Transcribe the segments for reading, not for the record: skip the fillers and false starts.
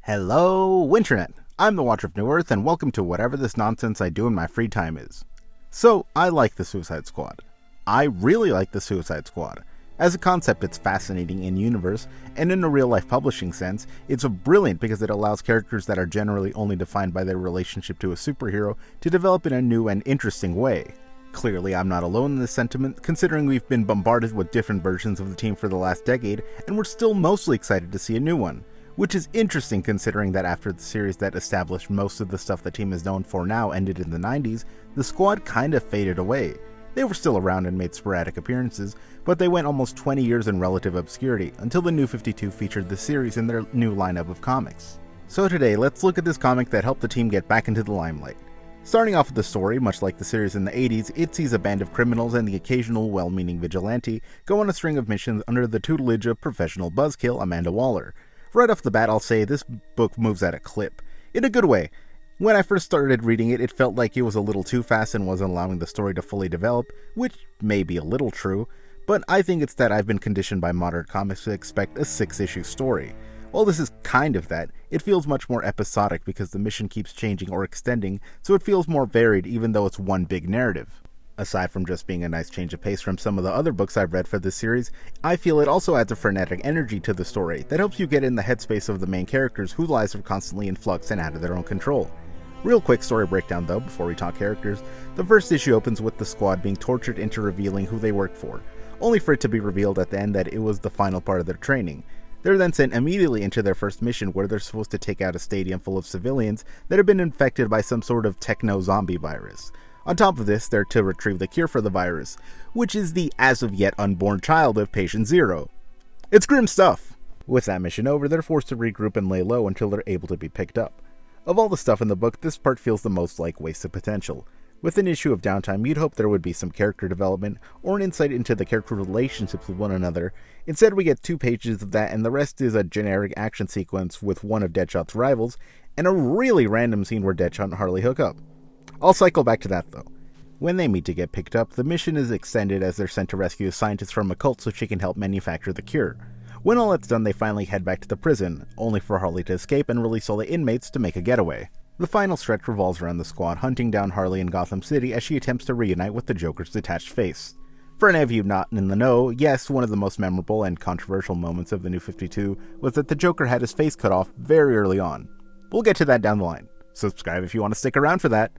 Hello, Winternet! I'm the Watcher of New Earth, and welcome to whatever this nonsense I do in my free time is. So, I like the Suicide Squad. I really like the Suicide Squad. As a concept, it's fascinating in universe, and in a real-life publishing sense, it's brilliant because it allows characters that are generally only defined by their relationship to a superhero to develop in a new and interesting way. Clearly, I'm not alone in this sentiment, considering we've been bombarded with different versions of the team for the last decade, and we're still mostly excited to see a new one. Which is interesting considering that after the series that established most of the stuff the team is known for now ended in the 90s, the squad kinda faded away. They were still around and made sporadic appearances, but they went almost 20 years in relative obscurity until the New 52 featured the series in their new lineup of comics. So today, let's look at this comic that helped the team get back into the limelight. Starting off with the story, much like the series in the 80s, it sees a band of criminals and the occasional well-meaning vigilante go on a string of missions under the tutelage of professional buzzkill Amanda Waller. Right off the bat, I'll say this book moves at a clip. In a good way. When I first started reading it, it felt like it was a little too fast and wasn't allowing the story to fully develop, which may be a little true, but I think it's that I've been conditioned by modern comics to expect a 6-issue story. While this is kind of that, it feels much more episodic because the mission keeps changing or extending, so it feels more varied even though it's one big narrative. Aside from just being a nice change of pace from some of the other books I've read for this series, I feel it also adds a frenetic energy to the story that helps you get in the headspace of the main characters whose lives are constantly in flux and out of their own control. Real quick story breakdown though, before we talk characters. The first issue opens with the squad being tortured into revealing who they work for, only for it to be revealed at the end that it was the final part of their training. They're then sent immediately into their first mission where they're supposed to take out a stadium full of civilians that have been infected by some sort of techno-zombie virus. On top of this, they're to retrieve the cure for the virus, which is the as-of-yet unborn child of Patient Zero. It's grim stuff! With that mission over, they're forced to regroup and lay low until they're able to be picked up. Of all the stuff in the book, this part feels the most like wasted potential. With an issue of downtime, you'd hope there would be some character development, or an insight into the character relationships with one another. Instead, we get 2 pages of that, and the rest is a generic action sequence with one of Deadshot's rivals, and a really random scene where Deadshot and Harley hook up. I'll cycle back to that though. When they meet to get picked up, the mission is extended as they're sent to rescue a scientist from a cult so she can help manufacture the cure. When all that's done, they finally head back to the prison, only for Harley to escape and release all the inmates to make a getaway. The final stretch revolves around the squad hunting down Harley in Gotham City as she attempts to reunite with the Joker's detached face. For any of you not in the know, yes, one of the most memorable and controversial moments of the New 52 was that the Joker had his face cut off very early on. We'll get to that down the line. Subscribe if you want to stick around for that.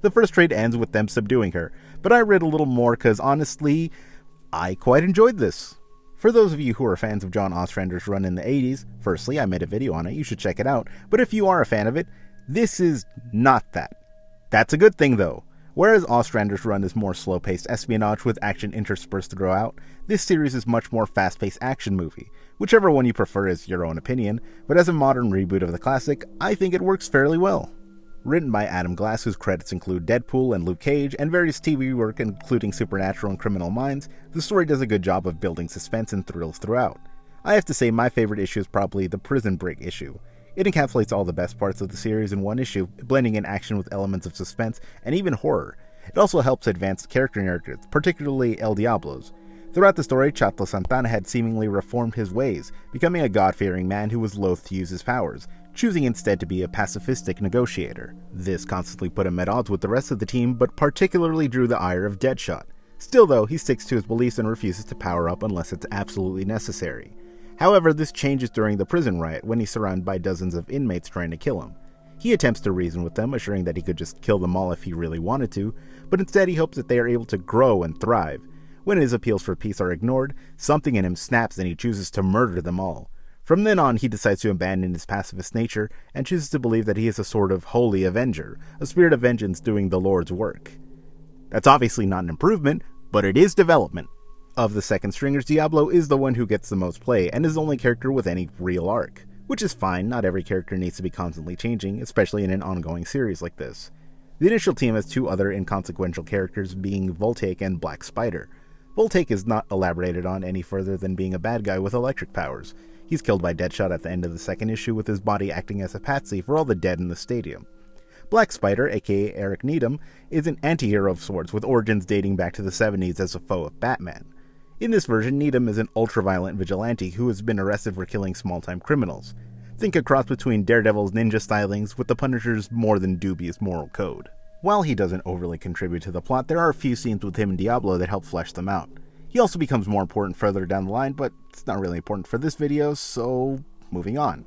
The first trade ends with them subduing her, but I read a little more because honestly, I quite enjoyed this. For those of you who are fans of John Ostrander's run in the 80s, firstly, I made a video on it, you should check it out, but if you are a fan of it, this is not that. That's a good thing though. Whereas Ostrander's run is more slow-paced espionage with action interspersed throughout, this series is much more fast-paced action movie. Whichever one you prefer is your own opinion, but as a modern reboot of the classic, I think it works fairly well. Written by Adam Glass, whose credits include Deadpool and Luke Cage, and various TV work including Supernatural and Criminal Minds, the story does a good job of building suspense and thrills throughout. I have to say my favorite issue is probably the prison break issue. It encapsulates all the best parts of the series in one issue, blending in action with elements of suspense and even horror. It also helps advance character narratives, particularly El Diablo's. Throughout the story, Chato Santana had seemingly reformed his ways, becoming a God-fearing man who was loath to use his powers, choosing instead to be a pacifistic negotiator. This constantly put him at odds with the rest of the team, but particularly drew the ire of Deadshot. Still though, he sticks to his beliefs and refuses to power up unless it's absolutely necessary. However, this changes during the prison riot when he's surrounded by dozens of inmates trying to kill him. He attempts to reason with them, assuring that he could just kill them all if he really wanted to, but instead he hopes that they are able to grow and thrive. When his appeals for peace are ignored, something in him snaps and he chooses to murder them all. From then on, he decides to abandon his pacifist nature and chooses to believe that he is a sort of holy avenger, a spirit of vengeance doing the Lord's work. That's obviously not an improvement, but it is development. Of the second stringers, Diablo is the one who gets the most play and is the only character with any real arc. Which is fine, not every character needs to be constantly changing, especially in an ongoing series like this. The initial team has 2 other inconsequential characters, being Voltaic and Black Spider. Voltaic is not elaborated on any further than being a bad guy with electric powers. He's killed by Deadshot at the end of the second issue with his body acting as a patsy for all the dead in the stadium. Black Spider, aka Eric Needham, is an anti-hero of sorts with origins dating back to the 70s as a foe of Batman. In this version, Needham is an ultra-violent vigilante who has been arrested for killing small-time criminals. Think a cross between Daredevil's ninja stylings with the Punisher's more than dubious moral code. While he doesn't overly contribute to the plot, there are a few scenes with him and Diablo that help flesh them out. He also becomes more important further down the line, but it's not really important for this video, so moving on.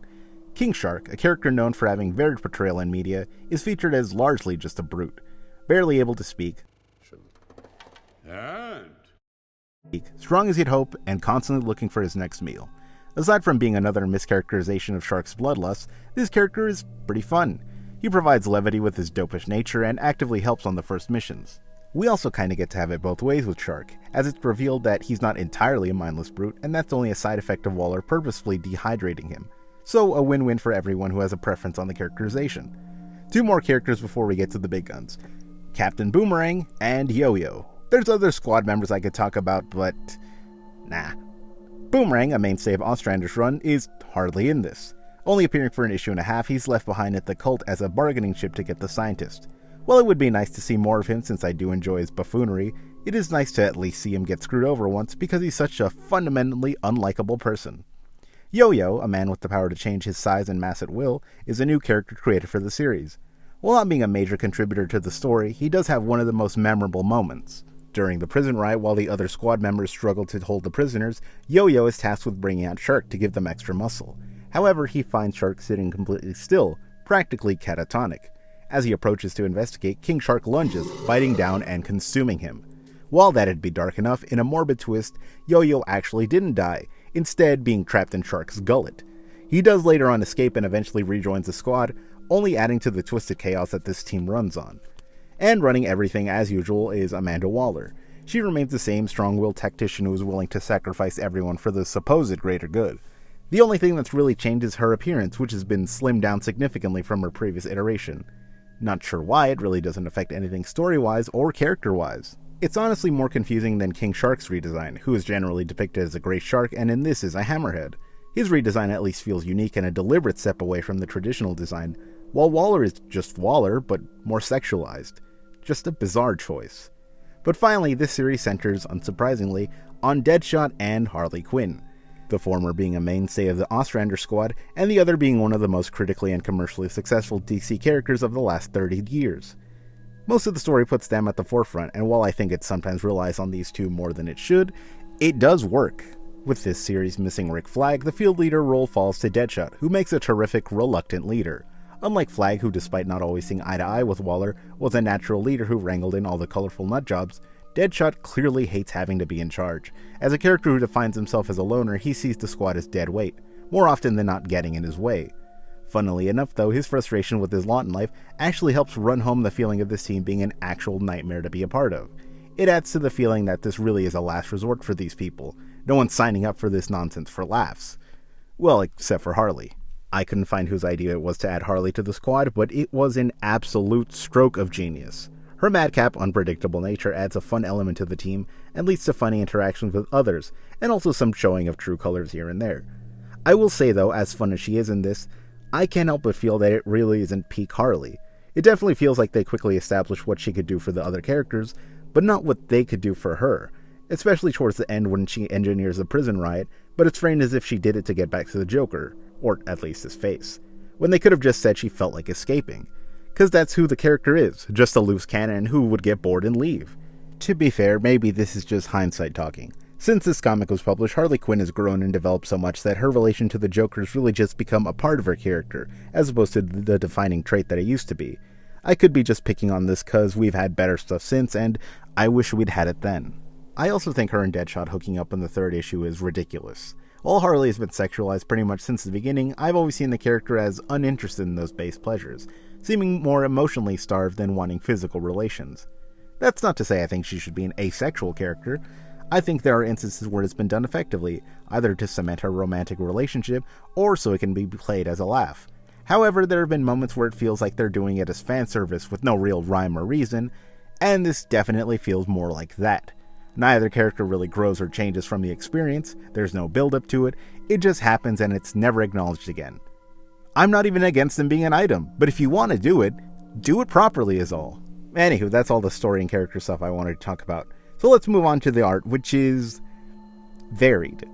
King Shark, a character known for having varied portrayal in media, is featured as largely just a brute, barely able to speak, strong as you'd hope, and constantly looking for his next meal. Aside from being another mischaracterization of Shark's bloodlust, this character is pretty fun. He provides levity with his dopish nature and actively helps on the first missions. We also kinda get to have it both ways with Shark, as it's revealed that he's not entirely a mindless brute, and that's only a side effect of Waller purposefully dehydrating him. So a win-win for everyone who has a preference on the characterization. Two more characters before we get to the big guns. Captain Boomerang and Yo-Yo. There's other squad members I could talk about, but nah. Boomerang, a mainstay of Ostrander's run, is hardly in this. Only appearing for an issue and a half, he's left behind at the cult as a bargaining chip to get the scientist. While it would be nice to see more of him since I do enjoy his buffoonery, it is nice to at least see him get screwed over once because he's such a fundamentally unlikable person. Yo-Yo, a man with the power to change his size and mass at will, is a new character created for the series. While not being a major contributor to the story, he does have one of the most memorable moments. During the prison riot, while the other squad members struggle to hold the prisoners, Yo-Yo is tasked with bringing out Shark to give them extra muscle. However, he finds Shark sitting completely still, practically catatonic. As he approaches to investigate, King Shark lunges, biting down and consuming him. While that'd be dark enough, in a morbid twist, Yo-Yo actually didn't die, instead being trapped in Shark's gullet. He does later on escape and eventually rejoins the squad, only adding to the twisted chaos that this team runs on. And running everything as usual is Amanda Waller. She remains the same strong-willed tactician who is willing to sacrifice everyone for the supposed greater good. The only thing that's really changed is her appearance, which has been slimmed down significantly from her previous iteration. Not sure why, it really doesn't affect anything story-wise or character-wise. It's honestly more confusing than King Shark's redesign, who is generally depicted as a grey shark and in this is a hammerhead. His redesign at least feels unique and a deliberate step away from the traditional design, while Waller is just Waller, but more sexualized. Just a bizarre choice. But finally, this series centers, unsurprisingly, on Deadshot and Harley Quinn, the former being a mainstay of the Ostrander squad, and the other being one of the most critically and commercially successful DC characters of the last 30 years. Most of the story puts them at the forefront, and while I think it sometimes relies on these two more than it should, it does work. With this series missing Rick Flag, the field leader role falls to Deadshot, who makes a terrific, reluctant leader. Unlike Flag, who despite not always seeing eye to eye with Waller, was a natural leader who wrangled in all the colorful nutjobs, Deadshot clearly hates having to be in charge. As a character who defines himself as a loner, he sees the squad as dead weight, more often than not getting in his way. Funnily enough though, his frustration with his lot in life actually helps run home the feeling of this team being an actual nightmare to be a part of. It adds to the feeling that this really is a last resort for these people. No one's signing up for this nonsense for laughs. Well, except for Harley. I couldn't find whose idea it was to add Harley to the squad, but it was an absolute stroke of genius. Her madcap, unpredictable nature adds a fun element to the team, and leads to funny interactions with others, and also some showing of true colors here and there. I will say though, as fun as she is in this, I can't help but feel that it really isn't peak Harley. It definitely feels like they quickly established what she could do for the other characters, but not what they could do for her, especially towards the end when she engineers the prison riot, but it's framed as if she did it to get back to the Joker, or at least his face, when they could have just said she felt like escaping. Cause that's who the character is, just a loose cannon who would get bored and leave. To be fair, maybe this is just hindsight talking. Since this comic was published, Harley Quinn has grown and developed so much that her relation to the Joker has really just become a part of her character, as opposed to the defining trait that it used to be. I could be just picking on this cause we've had better stuff since, and I wish we'd had it then. I also think her and Deadshot hooking up in the third issue is ridiculous. While Harley has been sexualized pretty much since the beginning, I've always seen the character as uninterested in those base pleasures, seeming more emotionally starved than wanting physical relations. That's not to say I think she should be an asexual character. I think there are instances where it's been done effectively, either to cement her romantic relationship, or so it can be played as a laugh. However, there have been moments where it feels like they're doing it as fan service with no real rhyme or reason, and this definitely feels more like that. Neither character really grows or changes from the experience, there's no build-up to it, it just happens and it's never acknowledged again. I'm not even against them being an item, but if you want to do it properly is all. Anywho, that's all the story and character stuff I wanted to talk about. So let's move on to the art, which is varied.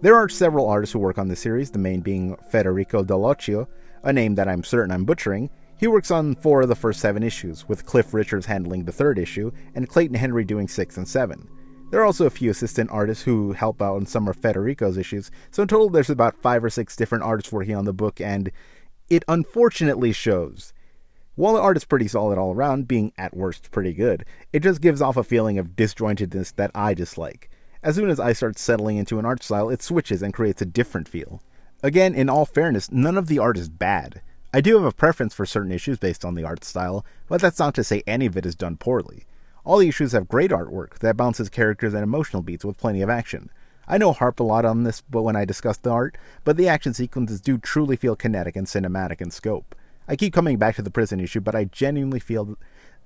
There are several artists who work on this series, the main being Federico Dell'Occhio, a name that I'm certain I'm butchering. He works on 4 of the first 7 issues, with Cliff Richards handling the 3rd issue, and Clayton Henry doing 6 and 7. There are also a few assistant artists who help out on some of Federico's issues, so in total there's about 5 or 6 different artists working on the book, and it unfortunately shows. While the art is pretty solid all around, being at worst pretty good, it just gives off a feeling of disjointedness that I dislike. As soon as I start settling into an art style, it switches and creates a different feel. Again, in all fairness, none of the art is bad. I do have a preference for certain issues based on the art style, but that's not to say any of it is done poorly. All the issues have great artwork that balances characters and emotional beats with plenty of action. I know I harp a lot on this when I discuss the art, but the action sequences do truly feel kinetic and cinematic in scope. I keep coming back to the prison issue, but I genuinely feel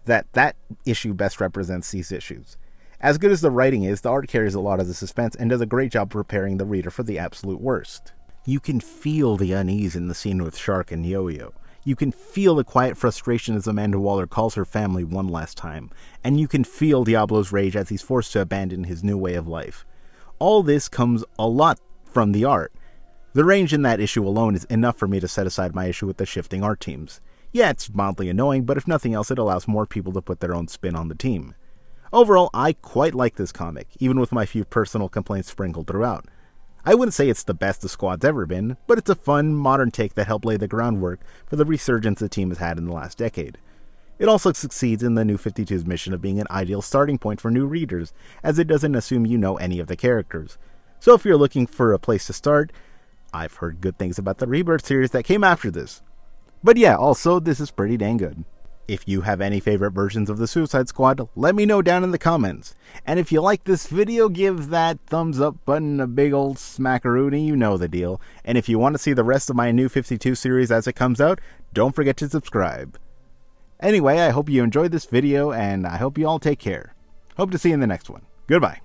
that issue best represents these issues. As good as the writing is, the art carries a lot of the suspense and does a great job preparing the reader for the absolute worst. You can feel the unease in the scene with Shark and Yo-Yo. You can feel the quiet frustration as Amanda Waller calls her family one last time, and you can feel Diablo's rage as he's forced to abandon his new way of life. All this comes a lot from the art. The range in that issue alone is enough for me to set aside my issue with the shifting art teams. Yeah, it's mildly annoying, but if nothing else, it allows more people to put their own spin on the team. Overall, I quite like this comic, even with my few personal complaints sprinkled throughout. I wouldn't say it's the best the squad's ever been, but it's a fun, modern take that helped lay the groundwork for the resurgence the team has had in the last decade. It also succeeds in the New 52's mission of being an ideal starting point for new readers, as it doesn't assume you know any of the characters. So if you're looking for a place to start, I've heard good things about the Rebirth series that came after this. But yeah, also, this is pretty dang good. If you have any favorite versions of the Suicide Squad, let me know down in the comments. And if you like this video, give that thumbs up button a big old smackaroonie, you know the deal. And if you want to see the rest of my New 52 series as it comes out, don't forget to subscribe. Anyway, I hope you enjoyed this video, and I hope you all take care. Hope to see you in the next one. Goodbye.